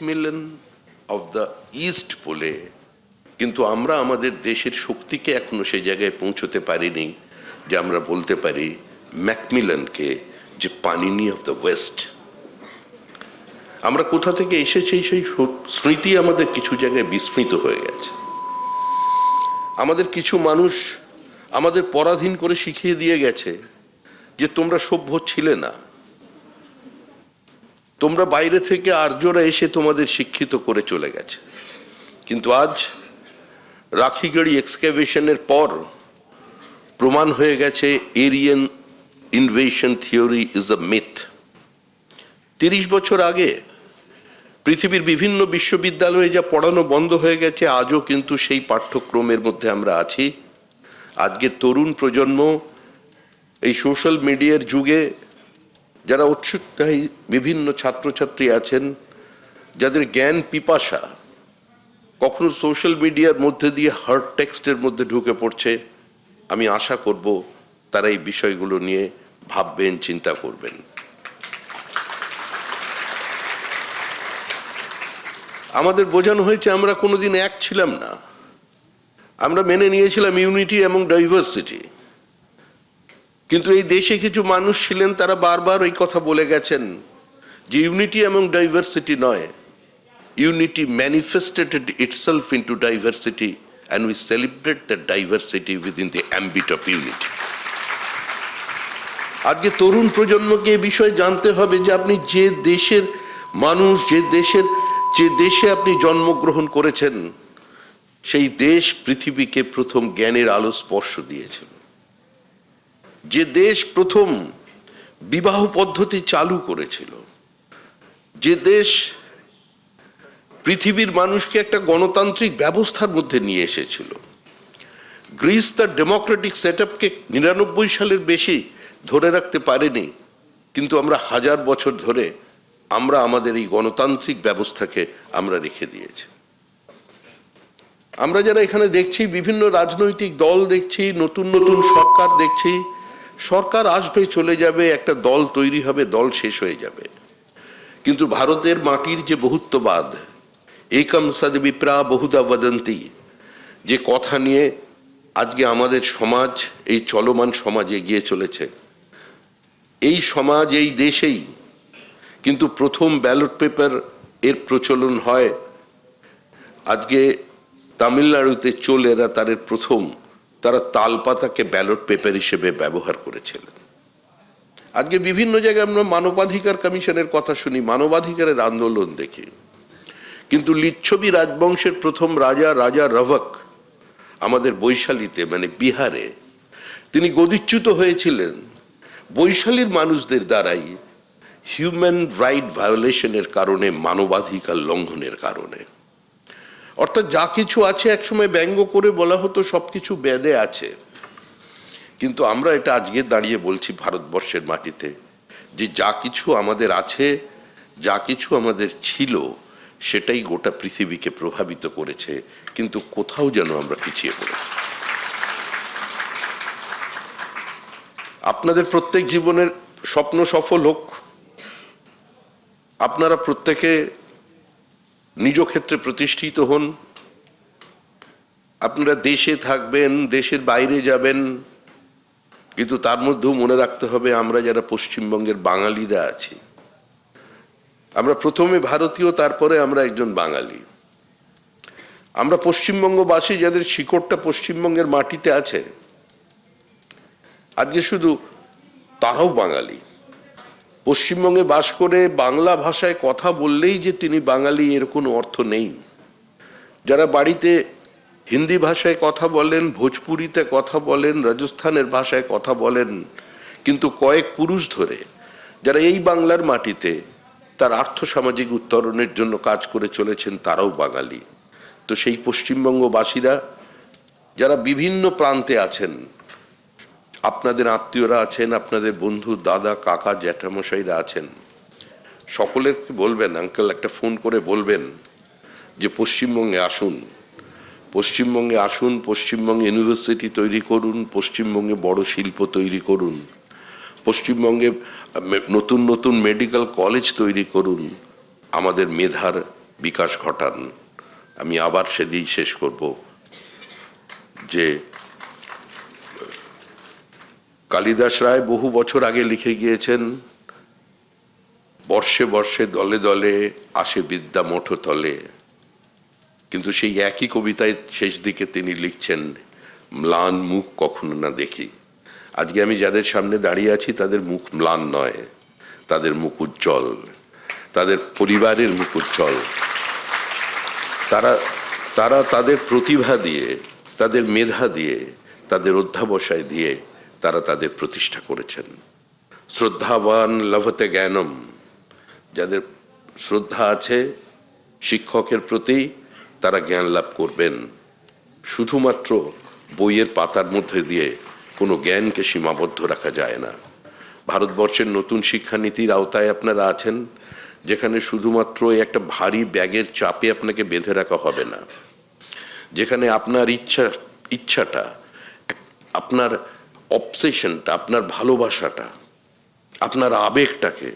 McMillan of the east বলে, কিন্তু আমরা আমাদের দেশের শক্তিকে এখনো সেই জায়গায় পৌঁছতে পারিনি যে আমরা বলতে পারি ম্যাকমিলানকে যে পানিনি অফ দ্য ওয়েস্ট। আমরা কোথা থেকে এসেছি সেই স্মৃতি আমাদের কিছু জায়গায় বিস্মৃত হয়ে গেছে। আমাদের কিছু মানুষ আমাদের পরাধীন করে শিখিয়ে দিয়ে গেছে যে তোমরা সভ্য ছিলে না, তোমরা বাইরে থেকে আর্যরা এসে তোমাদের শিক্ষিত করে চলে গেছে। কিন্তু আজ রাখিগড়ি এক্সক্যাভেশনের পর প্রমাণ হয়ে গেছে Aryan invasion theory is a myth. 30 বছর আগে পৃথিবীর বিভিন্ন বিশ্ববিদ্যালয়ে যা পড়ানো বন্ধ হয়ে গেছে, আজও কিন্তু সেই পাঠ্যক্রমের মধ্যে আমরা আছি। আজকের তরুণ প্রজন্ম এই সোশ্যাল মিডিয়ার যুগে যারা উৎসাহী বিভিন্ন ছাত্রছাত্রী আছেন, যাদের জ্ঞান পিপাসা কখনো সোশ্যাল মিডিয়ার মধ্যে দিয়ে হার্ড টেক্সটের মধ্যে ঢুকে পড়ছে, আমি আশা করব তারা এই বিষয়গুলো নিয়ে ভাববেন, চিন্তা করবেন। আমাদের বোঝানো হয়েছে আমরা কোনোদিন এক ছিলাম না, আমরা মেনে নিয়েছিলাম ইউনিটি এবং ডাইভার্সিটি। কিন্তু এই দেশে কিছু মানুষ ছিলেন, তারা বারবার এই কথা বলে গেছেন যে ইউনিটি এবং ডাইভার্সিটি নয়, unity manifested itself into diversity and we celebrate that diversity within the ambit of unity. আজকে তরুণ প্রজন্মকে এই বিষয়ে জানতে হবে যে আপনি যে দেশের মানুষ, যে দেশে আপনি জন্মগ্রহণ করেছেন, সেই দেশ পৃথিবীকে প্রথম জ্ঞানের আলো স্পর্শ দিয়েছিল। যে দেশ প্রথম বিবাহ পদ্ধতি চালু করেছিল, যে দেশ পৃথিবীর মানুষকে একটা গণতান্ত্রিক ব্যবস্থার মধ্যে নিয়ে এসেছিল। গ্রিস তার ডেমোক্রেটিক সেটআপকে 99 সালের বেশি ধরে রাখতে পারেনি, কিন্তু আমরা 1000 বছর ধরে আমরা আমাদের এই গণতান্ত্রিক ব্যবস্থাকে আমরা রেখে দিয়েছি। আমরা যারা এখানে দেখছি, বিভিন্ন রাজনৈতিক দল দেখছি, নতুন নতুন সরকার দেখছি, সরকার আসবে চলে যাবে, একটা দল তৈরি হবে, দল শেষ হয়ে যাবে। কিন্তু ভারতের মাটির যে বহুত্ববাদ, একম সদ বিপ্রা বহুধা বদন্তি, যে কথা নিয়ে আজকে আমাদের সমাজ, এই চলমান সমাজ এগিয়ে চলেছে, এই সমাজ এই দেশেই কিন্তু প্রথম ব্যালট পেপার এর প্রচলন হয়। আজকে তামিলনাড়ুতে চোলেরা তাদের প্রথম তারা তালপাতাকে ব্যালট পেপার হিসেবে ব্যবহার করেছিলেন। আজকে বিভিন্ন জায়গায় আমরা মানবাধিকার কমিশনের কথা শুনি, মানবাধিকারের আন্দোলন দেখি, কিন্তু লিচ্ছবি রাজবংশের প্রথম রাজা রভক আমাদের বৈশালীতে মানে বিহারে তিনি গদিচ্যুত হয়েছিলেন বৈশালীর মানুষদের দ্বারাই হিউম্যান রাইট ভায়োলেশনের কারণে, মানবাধিকার লঙ্ঘনের কারণে। অর্থাৎ যা কিছু আছে একসময় ব্যঙ্গ করে বলা হতো সবকিছু বেদে আছে, কিন্তু আমরা এটা আজকে দাঁড়িয়ে বলছি ভারতবর্ষের মাটিতে যে যা কিছু আমাদের আছে, যা কিছু আমাদের ছিল, সেটাই গোটা পৃথিবীকে প্রভাবিত করেছে, কিন্তু কোথাও যেন আমরা পিছিয়ে পড়েছি। আপনাদের প্রত্যেক জীবনের স্বপ্ন সফল হোক, আপনারা প্রত্যেকে নিজ ক্ষেত্রে প্রতিষ্ঠিত হন, আপনারা দেশে থাকবেন, দেশের বাইরে যাবেন, কিন্তু তার মধ্যেও মনে রাখতে হবে আমরা যারা পশ্চিমবঙ্গের বাঙালিরা আছি, আমরা প্রথমে ভারতীয়, তারপরে আমরা একজন বাঙালি। আমরা পশ্চিমবঙ্গবাসী যাদের শিকড়টা পশ্চিমবঙ্গের মাটিতে আছে, আজকে শুধু তারাও বাঙালি। পশ্চিমবঙ্গে বাস করে বাংলা ভাষায় কথা বললেই যে তিনি বাঙালি এর কোনো অর্থ নেই। যারা বাড়িতে হিন্দি ভাষায় কথা বলেন, ভোজপুরিতে কথা বলেন, রাজস্থানের ভাষায় কথা বলেন, কিন্তু কয়েক পুরুষ ধরে যারা এই বাংলার মাটিতে তার আর্থসামাজিক উত্তরণের জন্য কাজ করে চলেছেন, তারাও বাঙালি। তো সেই পশ্চিমবঙ্গবাসীরা যারা বিভিন্ন প্রান্তে আছেন, আপনাদের আত্মীয়রা আছেন, আপনাদের বন্ধু, দাদা, কাকা, জ্যাঠামশাইরা আছেন, সকলেরকে বলবেন, আঙ্কেল একটা ফোন করে বলবেন যে পশ্চিমবঙ্গে আসুন, পশ্চিমবঙ্গে আসুন, পশ্চিমবঙ্গে ইউনিভার্সিটি তৈরি করুন, পশ্চিমবঙ্গে বড় শিল্প তৈরি করুন, পশ্চিমবঙ্গে নতুন নতুন মেডিকেল কলেজ তৈরি করুন, আমাদের মেধার বিকাশ ঘটান। আমি আবার সেদিন শেষ করব যে কালিদাস রায় বহু বছর আগে লিখে গিয়েছেন, বর্ষে বর্ষে দলে দলে আসে বিদ্যা মঠো তলে। কিন্তু সেই একই কবিতায় শেষ দিকে তিনি লিখছেন, ম্লান মুখ কখনো না দেখি। আজকে আমি যাদের সামনে দাঁড়িয়ে আছি তাদের মুখ ম্লান নয়, তাদের মুখ উজ্জ্বল, তাদের পরিবারের মুখ উজ্জ্বল। তারা তাদের প্রতিভা দিয়ে, তাদের মেধা দিয়ে, তাদের অধ্যাবসায় দিয়ে তারা তাদের প্রতিষ্ঠা করেছেন। শ্রদ্ধাবান লভতে জ্ঞানম, যাদের শ্রদ্ধা আছে শিক্ষকের প্রতি, তারা জ্ঞান লাভ করবেন। শুধুমাত্র বইয়ের পাতার মধ্যে দিয়ে কোনো জ্ঞানকে সীমাবদ্ধ রাখা যায় না। ভারতবর্ষের নতুন শিক্ষানীতির আওতায় আপনারা আছেন, যেখানে শুধুমাত্র একটা ভারী ব্যাগের চাপে আপনাকে বেঁধে রাখা হবে না, যেখানে আপনার ইচ্ছাটা, আপনার অবসেশনটা, আপনার ভালোবাসাটা, আপনার আবেগটাকে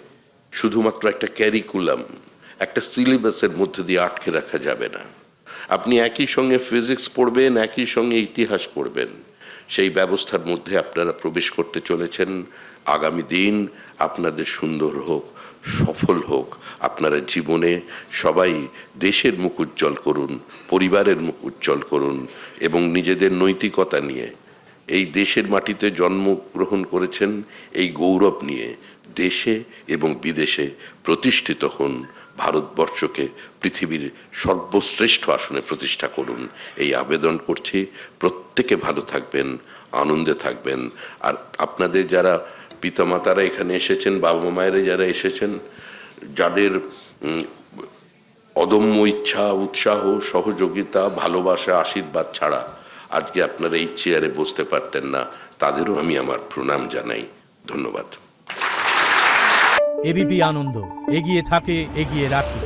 শুধুমাত্র একটা ক্যারিকুলাম, একটা সিলেবাসের মধ্যে দিয়ে আটকে রাখা যাবে না। আপনি একই সঙ্গে ফিজিক্স পড়বেন, একই সঙ্গে ইতিহাস পড়বেন, সেই ব্যবস্থার মধ্যে আপনারা প্রবেশ করতে চলেছেন। আগামী দিন আপনাদের সুন্দর হোক, সফল হোক। আপনারা জীবনে সবাই দেশের মুখ উজ্জ্বল করুন, পরিবারের মুখ উজ্জ্বল করুন এবং নিজেদের নৈতিকতা নিয়ে এই দেশের মাটিতে জন্মগ্রহণ করেছেন, এই গৌরব নিয়ে দেশে এবং বিদেশে প্রতিষ্ঠিত হন। ভারতবর্ষকে পৃথিবীর সর্বশ্রেষ্ঠ আসনে প্রতিষ্ঠা করুন, এই আবেদন করছি। প্রত্যেকে ভালো থাকবেন, আনন্দে থাকবেন। আর আপনাদের যারা পিতামাতারা এখানে এসেছেন, বাবা মায়েরা যারা এসেছেন, যাদের অদম্য ইচ্ছা, উৎসাহ, সহযোগিতা, ভালোবাসা, আশীর্বাদ ছাড়া আজকে আপনারা এই চেয়ারে বসতে পারতেন না, তাদেরও আমি আমার প্রণাম জানাই। ধন্যবাদ। এবিপি আনন্দ, এগিয়ে থাকে, এগিয়ে রাখে।